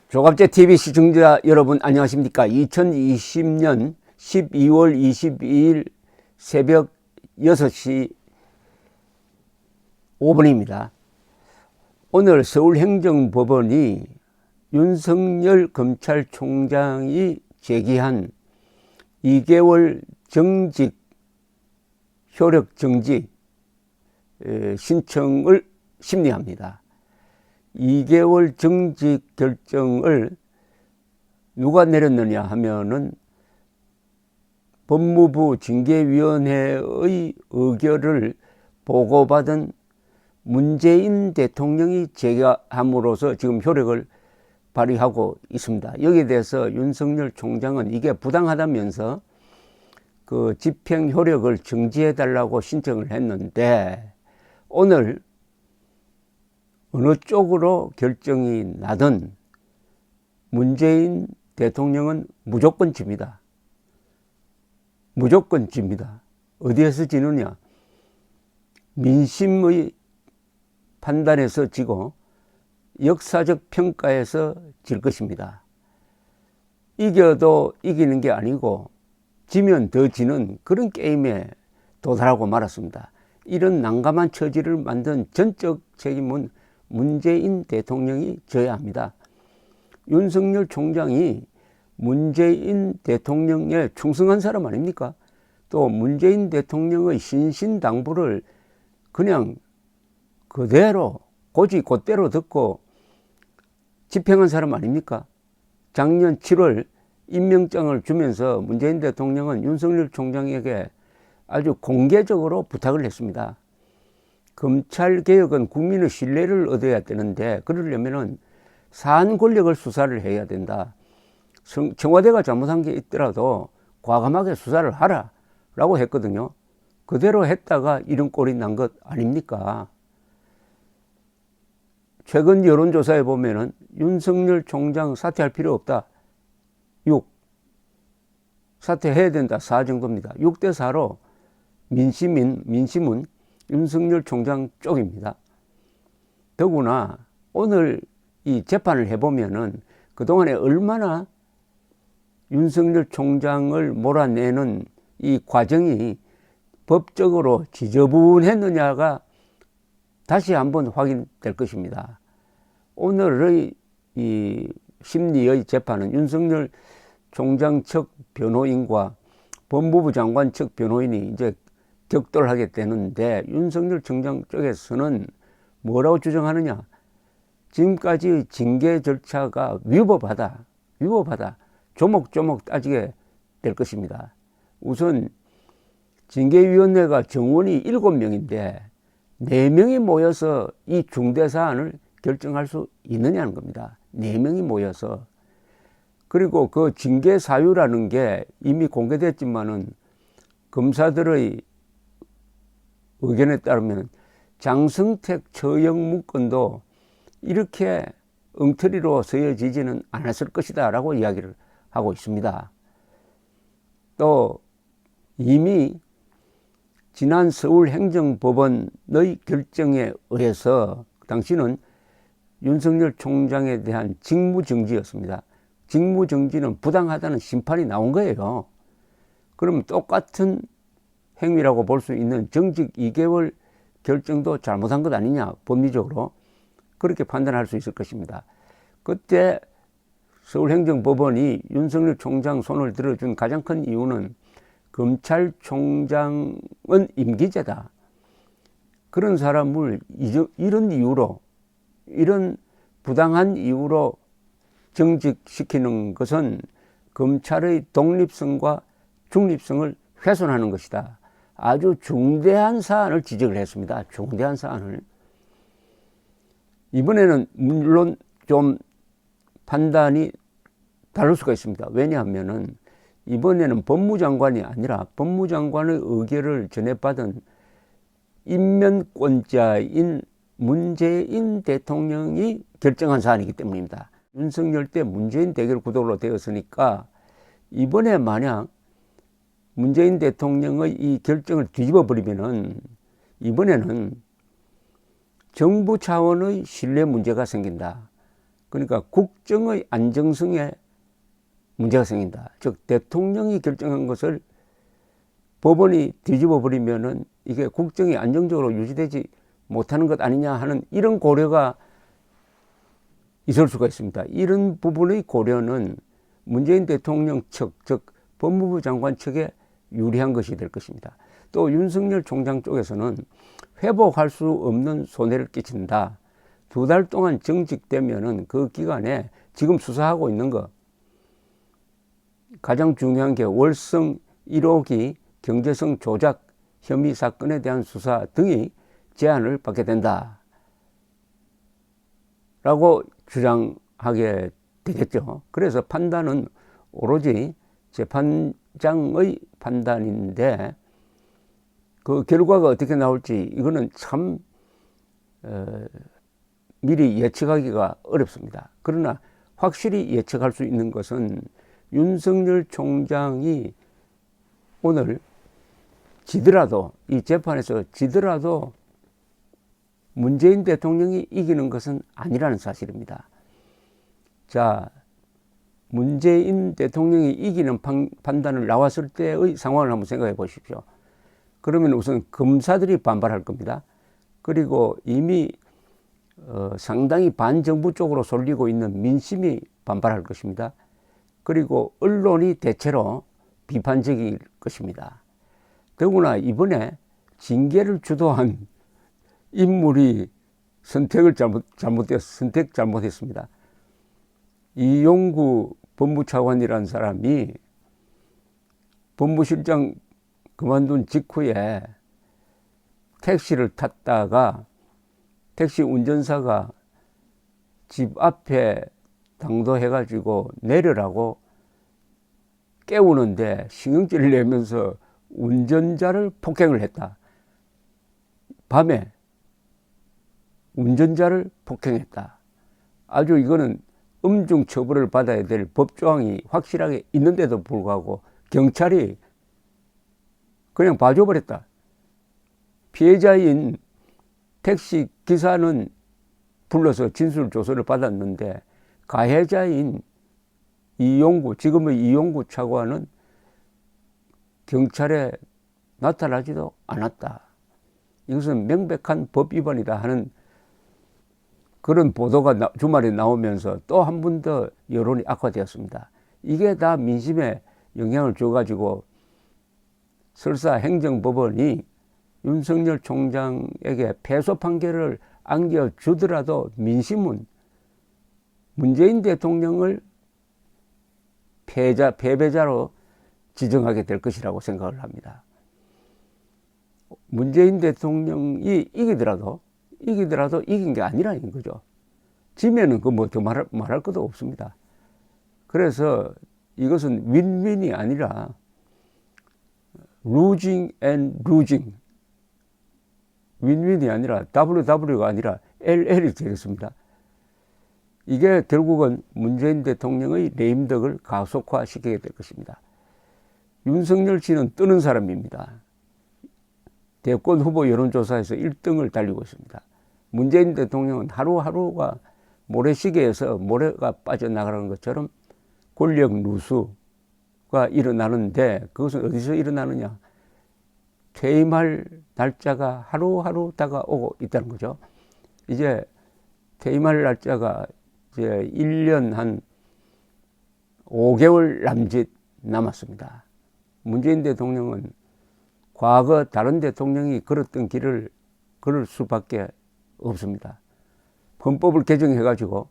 조갑제 TV 시청자 여러분 안녕하십니까? 2020년 12월 22일 새벽 6시 5분입니다. 오늘 서울행정법원이 윤석열 검찰총장이 제기한 2개월 정직 효력 정지 신청을 심리합니다. 2개월 정직 결정을 누가 내렸느냐 하면은 법무부 징계위원회의 의결을 보고받은 문재인 대통령이 제기함으로써 지금 효력을 발휘하고 있습니다. 여기에 대해서 윤석열 총장은 이게 부당하다면서 그 집행 효력을 정지해달라고 신청을 했는데 오늘 어느 쪽으로 결정이 나든 문재인 대통령은 무조건 집니다. 무조건 집니다. 어디에서 지느냐? 민심의 판단에서 지고 역사적 평가에서 질 것입니다. 이겨도 이기는 게 아니고 지면 더 지는 그런 게임에 도달하고 말았습니다. 이런 난감한 처지를 만든 전적 책임은 문재인 대통령이 져야 합니다. 윤석열 총장이 문재인 대통령에 충성한 사람 아닙니까? 또 문재인 대통령의 신신당부를 그냥 그대로 곧대로 듣고 집행한 사람 아닙니까? 작년 7월 임명장을 주면서 문재인 대통령은 윤석열 총장에게 아주 공개적으로 부탁을 했습니다. 검찰개혁은 국민의 신뢰를 얻어야 되는데 그러려면 사안 권력을 수사를 해야 된다. 청와대가 잘못한 게 있더라도 과감하게 수사를 하라 라고 했거든요. 그대로 했다가 이런 꼴이 난 것 아닙니까? 최근 여론조사에 보면은 윤석열 총장 사퇴할 필요 없다. 6. 사퇴해야 된다. 4 정도입니다. 6대 4로 민심은 윤석열 총장 쪽입니다. 더구나 오늘 이 재판을 해보면은 그동안에 얼마나 윤석열 총장을 몰아내는 이 과정이 법적으로 지저분했느냐가 다시 한번 확인될 것입니다. 오늘의 이 심리의 재판은 윤석열 총장 측 변호인과 법무부 장관 측 변호인이 이제 격돌하게 되는데 윤석열 총장 쪽에서는 뭐라고 주장하느냐? 지금까지 징계 절차가 위법하다. 조목조목 따지게 될 것입니다. 우선 징계위원회가 정원이 7명인데 4명이 모여서 이 중대사안을 결정할 수 있느냐는 겁니다. 4명이 모여서. 그리고 그 징계 사유라는 게 이미 공개됐지만은 검사들의 의견에 따르면 장성택 처형 문건도 이렇게 엉터리로 쓰여지지는 않았을 것이다 라고 이야기를 하고 있습니다. 또 이미 지난 서울행정법원의 결정에 의해서 당시는 윤석열 총장에 대한 직무정지였습니다. 직무정지는 부당하다는 심판이 나온 거예요. 그럼 똑같은 행위라고 볼 수 있는 정직 2개월 결정도 잘못한 것 아니냐, 법리적으로 그렇게 판단할 수 있을 것입니다. 그때 서울행정법원이 윤석열 총장 손을 들어준 가장 큰 이유는 검찰총장은 임기제다. 그런 사람을 이런 이유로, 이런 부당한 이유로 정직시키는 것은 검찰의 독립성과 중립성을 훼손하는 것이다. 아주 중대한 사안을 지적을 했습니다. 중대한 사안을. 이번에는 물론 좀 판단이 다를 수가 있습니다. 왜냐하면은 이번에는 법무장관이 아니라 법무장관의 의결을 전해받은 임면권자인 문재인 대통령이 결정한 사안이기 때문입니다. 윤석열 때 문재인 대결 구도로 되었으니까 이번에 만약 문재인 대통령의 이 결정을 뒤집어 버리면은 이번에는 정부 차원의 신뢰 문제가 생긴다. 그러니까 국정의 안정성에 문제가 생긴다. 즉 대통령이 결정한 것을 법원이 뒤집어 버리면은 이게 국정이 안정적으로 유지되지 못하는 것 아니냐 하는 이런 고려가 있을 수가 있습니다. 이런 부분의 고려는 문재인 대통령 측, 즉 법무부 장관 측에 유리한 것이 될 것입니다. 또 윤석열 총장 쪽에서는 회복할 수 없는 손해를 끼친다. 2달 동안 정직되면은 그 기간에 지금 수사하고 있는 거 가장 중요한 게 월성 1호기 경제성 조작 혐의 사건에 대한 수사 등이 제한을 받게 된다 라고 주장하게 되겠죠. 그래서 판단은 오로지 재판장의 판단인데 그 결과가 어떻게 나올지 이거는 참 미리 예측하기가 어렵습니다. 그러나 확실히 예측할 수 있는 것은 윤석열 총장이 오늘 지더라도 이 재판에서 지더라도 문재인 대통령이 이기는 것은 아니라는 사실입니다. 자, 문재인 대통령이 이기는 판단을 나왔을 때의 상황을 한번 생각해 보십시오. 그러면 우선 검사들이 반발할 겁니다. 그리고 이미 상당히 반정부 쪽으로 쏠리고 있는 민심이 반발할 것입니다. 그리고 언론이 대체로 비판적일 것입니다. 더구나 이번에 징계를 주도한 인물이 선택 잘못했습니다. 이용구 법무차관이라는 사람이 법무실장 그만둔 직후에 택시를 탔다가 택시 운전사가 집 앞에 당도해가지고 내려라고 깨우는데 신경질을 내면서 운전자를 폭행을 했다. 밤에 운전자를 폭행했다. 아주 이거는 엄중 처벌을 받아야 될 법조항이 확실하게 있는데도 불구하고 경찰이 그냥 봐줘버렸다. 피해자인 택시 기사는 불러서 진술 조서를 받았는데 가해자인 이용구, 지금의 이용구 차관은 경찰에 나타나지도 않았다. 이것은 명백한 법 위반이다 하는 그런 보도가 주말에 나오면서 또 한 번 더 여론이 악화되었습니다. 이게 다 민심에 영향을 줘가지고 설사 행정법원이 윤석열 총장에게 패소 판결을 안겨주더라도 민심은 문재인 대통령을 패배자로 지정하게 될 것이라고 생각을 합니다. 문재인 대통령이 이기더라도 이긴 게 아니라는 거죠. 지면은 그 뭐 더 말할 것도 없습니다. 그래서 이것은 윈윈이 아니라 losing and losing. 윈윈이 아니라 WW가 아니라 LL이 되겠습니다. 이게 결국은 문재인 대통령의 레임덕을 가속화시키게 될 것입니다. 윤석열 씨는 뜨는 사람입니다. 대권 후보 여론조사에서 1등을 달리고 있습니다. 문재인 대통령은 하루하루가 모래시계에서 모래가 빠져나가는 것처럼 권력 누수가 일어나는데 그것은 어디서 일어나느냐? 퇴임할 날짜가 하루하루 다가오고 있다는 거죠. 이제 퇴임할 날짜가 이제 1년 한 5개월 남짓 남았습니다. 문재인 대통령은 과거 다른 대통령이 걸었던 길을 걸을 수밖에 없습니다. 헌법을 개정해가지고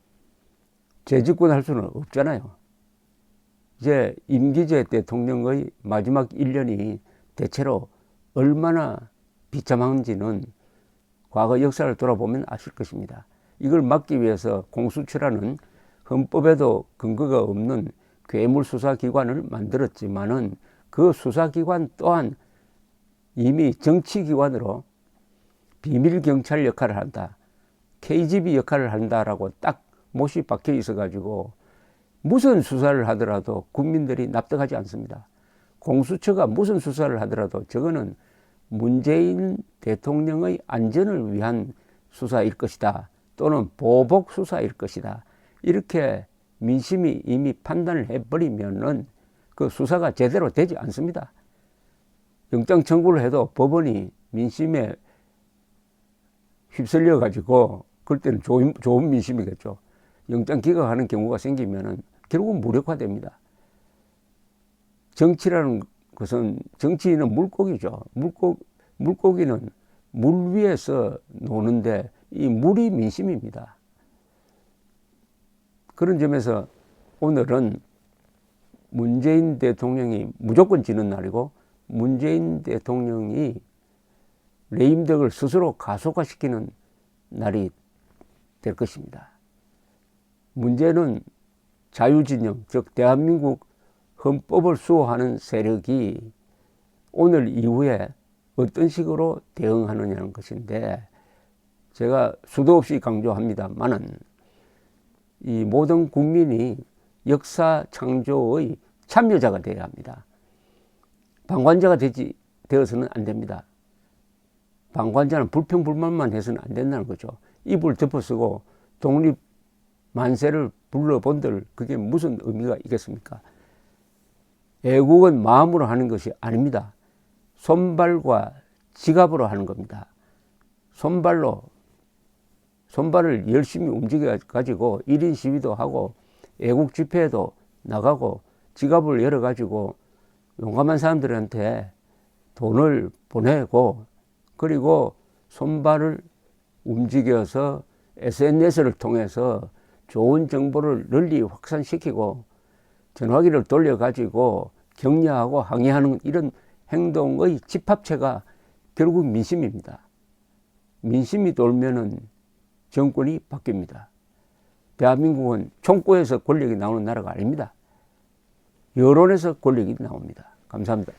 재집권할 수는 없잖아요. 이제 임기제 대통령의 마지막 1년이 대체로 얼마나 비참한지는 과거 역사를 돌아보면 아실 것입니다. 이걸 막기 위해서 공수처라는 헌법에도 근거가 없는 괴물 수사기관을 만들었지만은 그 수사기관 또한 이미 정치기관으로 비밀경찰 역할을 한다. KGB 역할을 한다라고 딱 못이 박혀 있어가지고 무슨 수사를 하더라도 국민들이 납득하지 않습니다. 공수처가 무슨 수사를 하더라도 저거는 문재인 대통령의 안전을 위한 수사일 것이다. 또는 보복 수사일 것이다. 이렇게 민심이 이미 판단을 해버리면은 그 수사가 제대로 되지 않습니다. 영장 청구를 해도 법원이 민심에 휩쓸려 가지고 그럴 때는 좋은 민심이겠죠. 영장 기각하는 경우가 생기면은 결국은 무력화됩니다. 정치라는 것은, 정치인은 물고기죠. 물고기는 물 위에서 노는데 이 물이 민심입니다. 그런 점에서 오늘은 문재인 대통령이 무조건 지는 날이고, 문재인 대통령이 레임덕을 스스로 가속화시키는 날이 될 것입니다. 문제는 자유진영, 즉 대한민국 헌법을 수호하는 세력이 오늘 이후에 어떤 식으로 대응하느냐는 것인데, 제가 수도 없이 강조합니다만은 이 모든 국민이 역사 창조의 참여자가 되어야 합니다. 방관자가 되어서는 안 됩니다. 방관자는 불평불만만 해서는 안 된다는 거죠. 입을 덮어쓰고 독립 만세를 불러본들 그게 무슨 의미가 있겠습니까? 애국은 마음으로 하는 것이 아닙니다. 손발과 지갑으로 하는 겁니다. 손발을 열심히 움직여 가지고 1인 시위도 하고 애국 집회에도 나가고 지갑을 열어 가지고 용감한 사람들한테 돈을 보내고, 그리고 손발을 움직여서 SNS를 통해서 좋은 정보를 널리 확산시키고 전화기를 돌려가지고 격려하고 항의하는 이런 행동의 집합체가 결국 민심입니다. 민심이 돌면은 정권이 바뀝니다. 대한민국은 총구에서 권력이 나오는 나라가 아닙니다. 여론에서 권력이 나옵니다. 감사합니다.